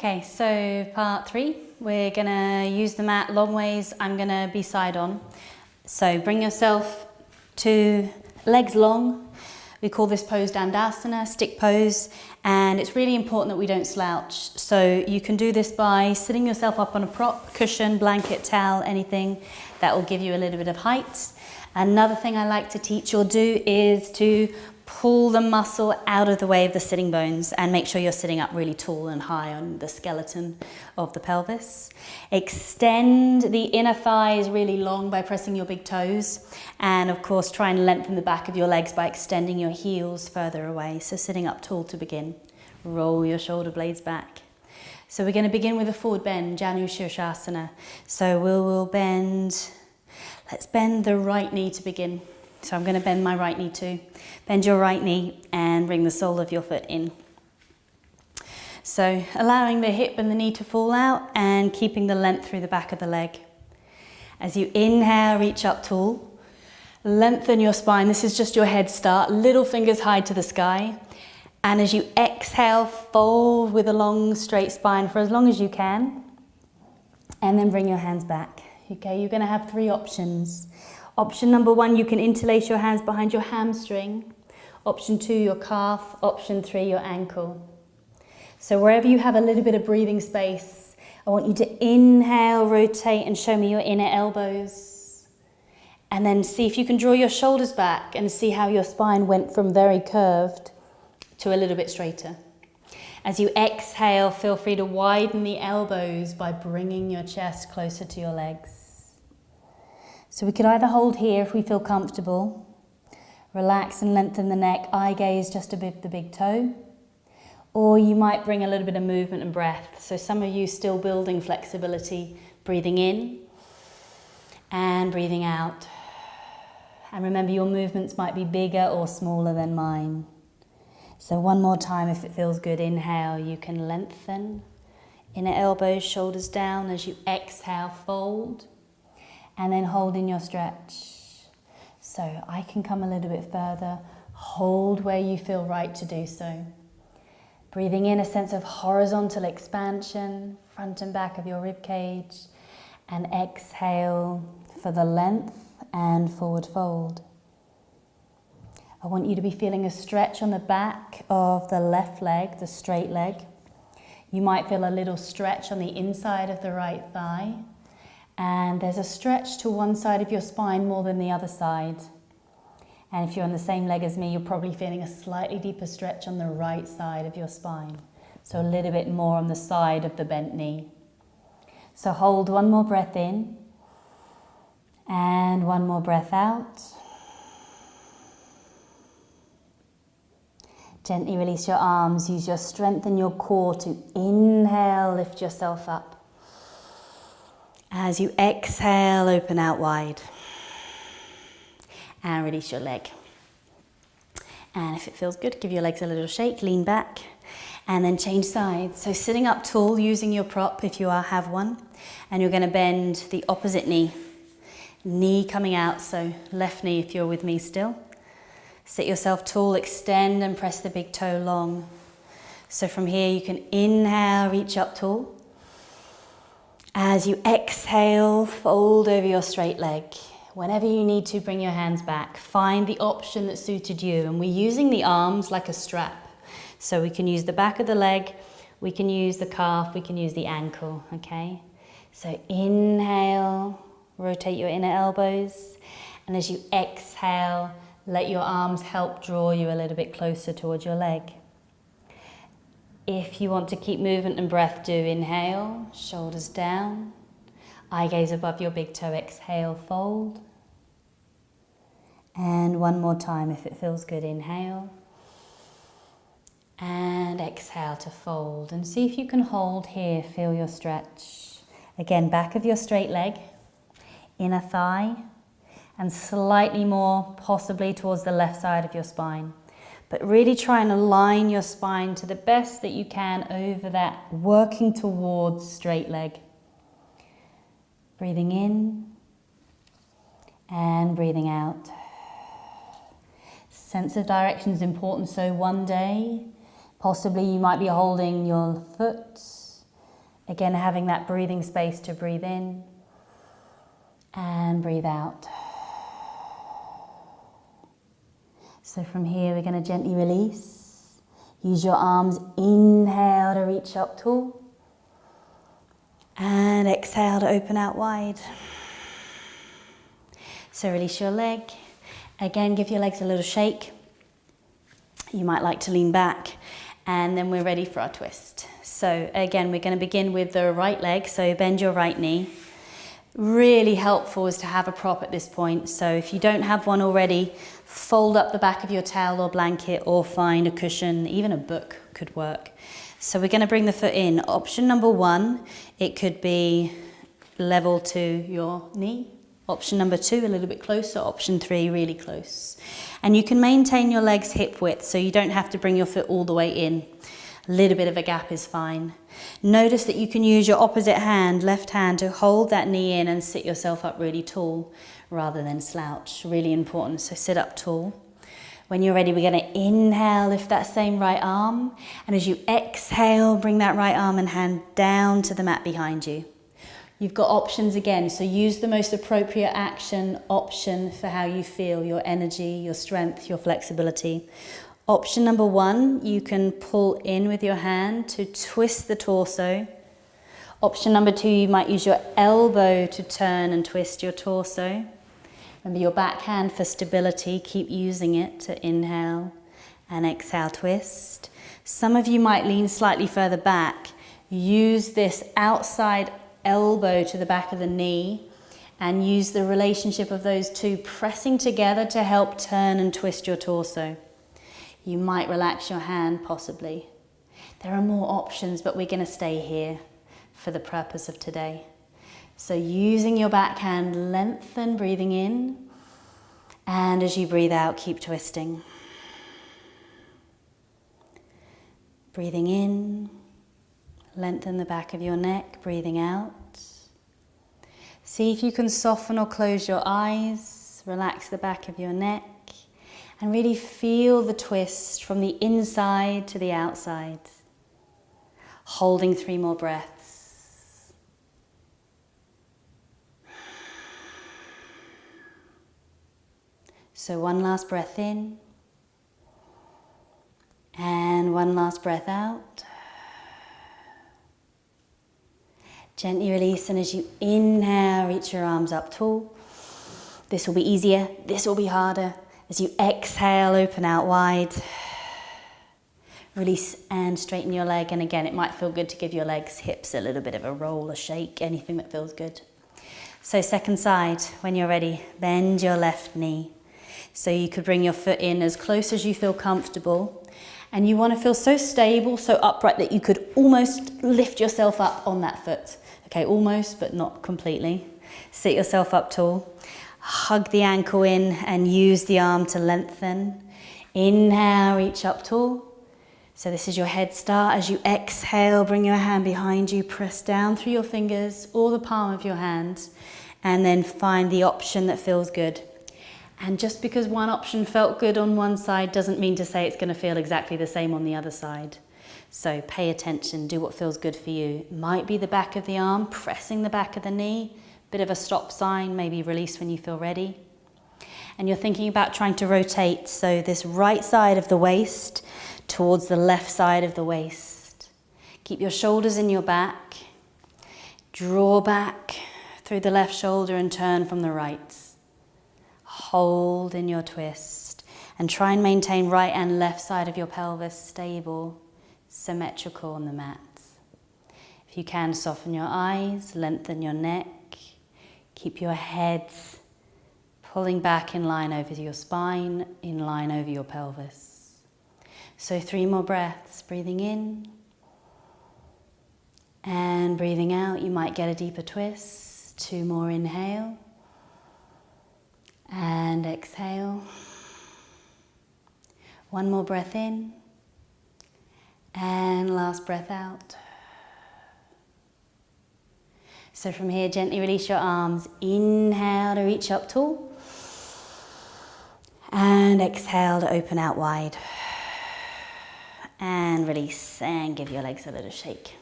Okay, so part 3, we're gonna use the mat long ways. I'm gonna be side on. So bring yourself to legs long. We call this pose Dandasana, stick pose, and it's really important that we don't slouch. So you can do this by sitting yourself up on a prop, cushion, blanket, towel, anything that will give you a little bit of height. Another thing I like to teach or do is to pull the muscle out of the way of the sitting bones and make sure you're sitting up really tall and high on the skeleton of the pelvis. Extend the inner thighs really long by pressing your big toes, and of course try and lengthen the back of your legs by extending your heels further away. So sitting up tall to begin. Roll your shoulder blades back. So we're going to begin with a forward bend, Janu Shirshasana. So we'll bend, let's bend the right knee to begin. So I'm going to bend my right knee too. Bend your right knee and bring the sole of your foot in. So allowing the hip and the knee to fall out and keeping the length through the back of the leg. As you inhale, reach up tall. Lengthen your spine. This is just your head start. Little fingers high to the sky. And as you exhale, fold with a long straight spine for as long as you can. And then bring your hands back. Okay, you're going to have 3 options. Option number 1, you can interlace your hands behind your hamstring. Option 2, your calf. Option 3, your ankle. So wherever you have a little bit of breathing space, I want you to inhale, rotate, and show me your inner elbows. And then see if you can draw your shoulders back and see how your spine went from very curved to a little bit straighter. As you exhale, feel free to widen the elbows by bringing your chest closer to your legs. So we could either hold here if we feel comfortable, relax and lengthen the neck, eye gaze just above the big toe, or you might bring a little bit of movement and breath. So some of you still building flexibility, breathing in and breathing out. And remember, your movements might be bigger or smaller than mine. So one more time, if it feels good, inhale, you can lengthen, inner elbows, shoulders down. As you exhale, fold. And then hold in your stretch. So I can come a little bit further. Hold where you feel right to do so. Breathing in a sense of horizontal expansion, front and back of your rib cage. And exhale for the length and forward fold. I want you to be feeling a stretch on the back of the left leg, the straight leg. You might feel a little stretch on the inside of the right thigh. And there's a stretch to one side of your spine more than the other side. And if you're on the same leg as me, you're probably feeling a slightly deeper stretch on the right side of your spine. So a little bit more on the side of the bent knee. So hold one more breath in. And one more breath out. Gently release your arms. Use your strength in your core to inhale, lift yourself up. As you exhale, open out wide. And release your leg. And if it feels good, give your legs a little shake, lean back, and then change sides. So sitting up tall, using your prop if you have one, and you're going to bend the opposite knee. Knee coming out, so left knee if you're with me still. Sit yourself tall, extend and press the big toe long. So from here you can inhale, reach up tall. As you exhale, fold over your straight leg. Whenever you need to, bring your hands back. Find the option that suited you. And we're using the arms like a strap. So we can use the back of the leg, we can use the calf, we can use the ankle, okay? So inhale, rotate your inner elbows. And as you exhale, let your arms help draw you a little bit closer towards your leg. If you want to keep movement and breath, do inhale, shoulders down, eye gaze above your big toe, exhale, fold. And one more time if it feels good, inhale. And exhale to fold. And see if you can hold here, feel your stretch. Again, back of your straight leg, inner thigh, and slightly more possibly towards the left side of your spine. But really try and align your spine to the best that you can over that, working towards straight leg. Breathing in and breathing out. Sense of direction is important. So one day, possibly you might be holding your foot Again, having that breathing space to breathe in and breathe out. So from here, we're going to gently release. Use your arms, inhale to reach up tall. And exhale to open out wide. So release your leg. Again, give your legs a little shake. You might like to lean back. And then we're ready for our twist. So again, we're going to begin with the right leg. So bend your right knee. Really helpful is to have a prop at this point. So if you don't have one already, fold up the back of your towel or blanket or find a cushion, even a book could work. So we're going to bring the foot in. Option number 1, it could be level to your knee. Option number 2, a little bit closer. Option 3, really close. And you can maintain your legs hip width, so you don't have to bring your foot all the way in. A little bit of a gap is fine. Notice that you can use your opposite hand, left hand, to hold that knee in and sit yourself up really tall rather than slouch. Really important, so sit up tall. When you're ready, we're going to inhale, lift that same right arm. And as you exhale, bring that right arm and hand down to the mat behind you. You've got options again, so use the most appropriate option for how you feel, your energy, your strength, your flexibility. Option number 1, you can pull in with your hand to twist the torso. Option number 2, you might use your elbow to turn and twist your torso. Remember your backhand for stability, keep using it to inhale and exhale, twist. Some of you might lean slightly further back. Use this outside elbow to the back of the knee and use the relationship of those two pressing together to help turn and twist your torso. You might relax your hand possibly. There are more options, but we're going to stay here for the purpose of today. So using your backhand, lengthen, breathing in, and as you breathe out, keep twisting. Breathing in, lengthen the back of your neck, breathing out. See if you can soften or close your eyes, relax the back of your neck, and really feel the twist from the inside to the outside. Holding 3 more breaths. So one last breath in, and one last breath out. Gently release, and as you inhale, reach your arms up tall. This will be easier, this will be harder. As you exhale, open out wide. Release and straighten your leg. And again, it might feel good to give your legs, hips a little bit of a roll, a shake, anything that feels good. So second side, when you're ready, bend your left knee. So you could bring your foot in as close as you feel comfortable. And you want to feel so stable, so upright that you could almost lift yourself up on that foot. Okay, almost, but not completely. Sit yourself up tall. Hug the ankle in and use the arm to lengthen. Inhale, reach up tall. So this is your head start. As you exhale, bring your hand behind you, press down through your fingers or the palm of your hand, and then find the option that feels good. And just because one option felt good on one side doesn't mean to say it's going to feel exactly the same on the other side. So pay attention, do what feels good for you. It might be the back of the arm, pressing the back of the knee, bit of a stop sign, maybe release when you feel ready. And you're thinking about trying to rotate, so this right side of the waist towards the left side of the waist. Keep your shoulders in your back. Draw back through the left shoulder and turn from the right. Hold in your twist and try and maintain right and left side of your pelvis stable, symmetrical on the mat. If you can, soften your eyes, lengthen your neck. Keep your head pulling back in line over your spine, in line over your pelvis. So 3 more breaths, breathing in and breathing out. You might get a deeper twist. 2 more, inhale and exhale. 1 more breath in and last breath out. So from here, gently release your arms. Inhale to reach up tall. And exhale to open out wide. And release and give your legs a little shake.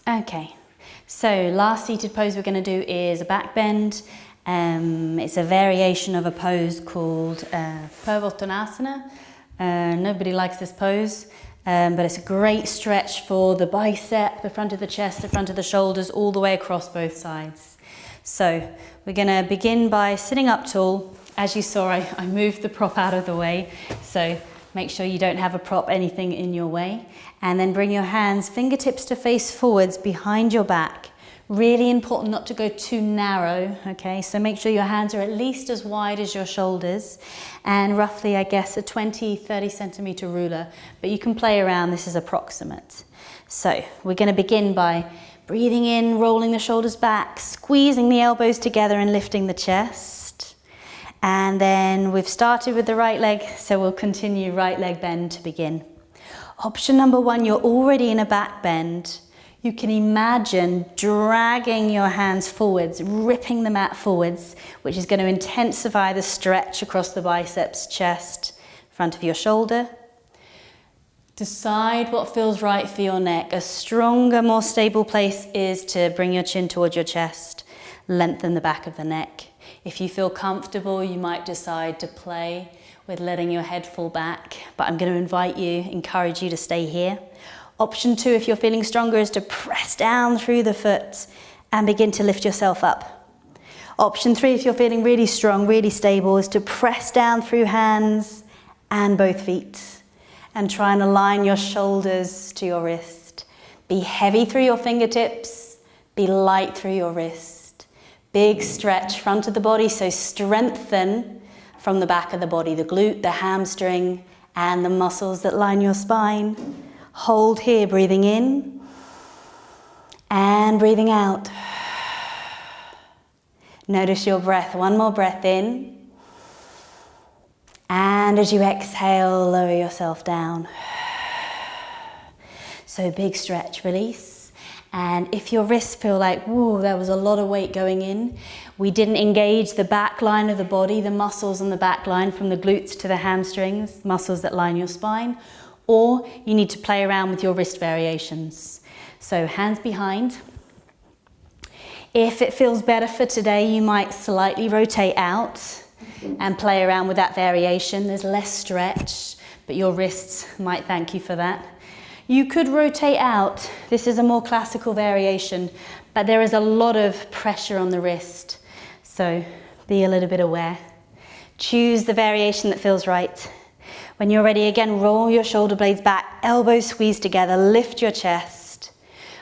Okay, so last seated pose we're going to do is a back bend. It's a variation of a pose called Purvottanasana. Nobody likes this pose, but it's a great stretch for the bicep, the front of the chest, the front of the shoulders, all the way across both sides. So we're going to begin by sitting up tall. As you saw, I moved the prop out of the way, so make sure you don't have a prop, anything in your way. And then bring your hands, fingertips to face forwards behind your back. Really important not to go too narrow, okay? So make sure your hands are at least as wide as your shoulders and roughly, I guess, a 20-30 centimeter ruler, but you can play around, this is approximate. So we're going to begin by breathing in, rolling the shoulders back, squeezing the elbows together and lifting the chest. And then we've started with the right leg, so we'll continue right leg bend to begin. Option number one, you're already in a back bend. You can imagine dragging your hands forwards, ripping the mat forwards, which is going to intensify the stretch across the biceps, chest, front of your shoulder. Decide what feels right for your neck. A stronger, more stable place is to bring your chin towards your chest, lengthen the back of the neck. If you feel comfortable, you might decide to play with letting your head fall back, but I'm going to encourage you to stay here. Option two, if you're feeling stronger, is to press down through the foot and begin to lift yourself up. Option three, if you're feeling really strong, really stable, is to press down through hands and both feet and try and align your shoulders to your wrist. Be heavy through your fingertips, be light through your wrist. Big stretch front of the body, so strengthen from the back of the body, the glute, the hamstring, and the muscles that line your spine. Hold here, breathing in and breathing out. Notice your breath. One more breath in. And as you exhale, lower yourself down. So big stretch, release. And if your wrists feel like, whoa, there was a lot of weight going in, we didn't engage the back line of the body, the muscles on the back line from the glutes to the hamstrings, muscles that line your spine, or you need to play around with your wrist variations. So hands behind. If it feels better for today, you might slightly rotate out and play around with that variation. There's less stretch, but your wrists might thank you for that. You could rotate out. This is a more classical variation, but there is a lot of pressure on the wrist. So be a little bit aware. Choose the variation that feels right. When you're ready, again, roll your shoulder blades back, elbows squeeze together, lift your chest.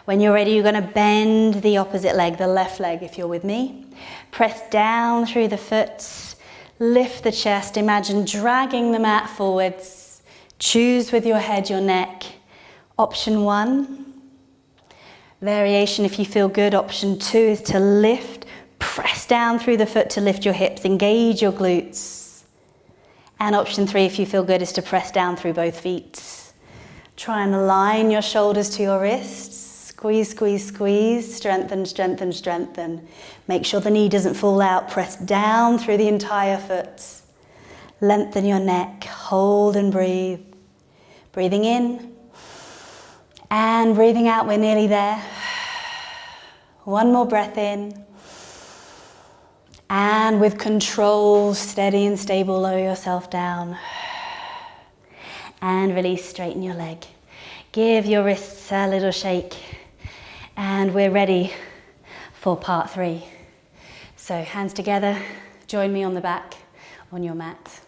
When you're ready, you're going to bend the opposite leg, the left leg, if you're with me. Press down through the foot, lift the chest, imagine dragging the mat forwards. Choose with your head, your neck. Option one, variation if you feel good. Option two is to lift, press down through the foot to lift your hips, engage your glutes. And option three, if you feel good, is to press down through both feet. Try and align your shoulders to your wrists. Squeeze, squeeze, squeeze. Strengthen, strengthen, strengthen. Make sure the knee doesn't fall out. Press down through the entire foot. Lengthen your neck. Hold and breathe. Breathing in. And breathing out, we're nearly there. One more breath in. And with control, steady and stable, lower yourself down. And release, straighten your leg. Give your wrists a little shake. And we're ready for part three. So hands together, join me on the back on your mat.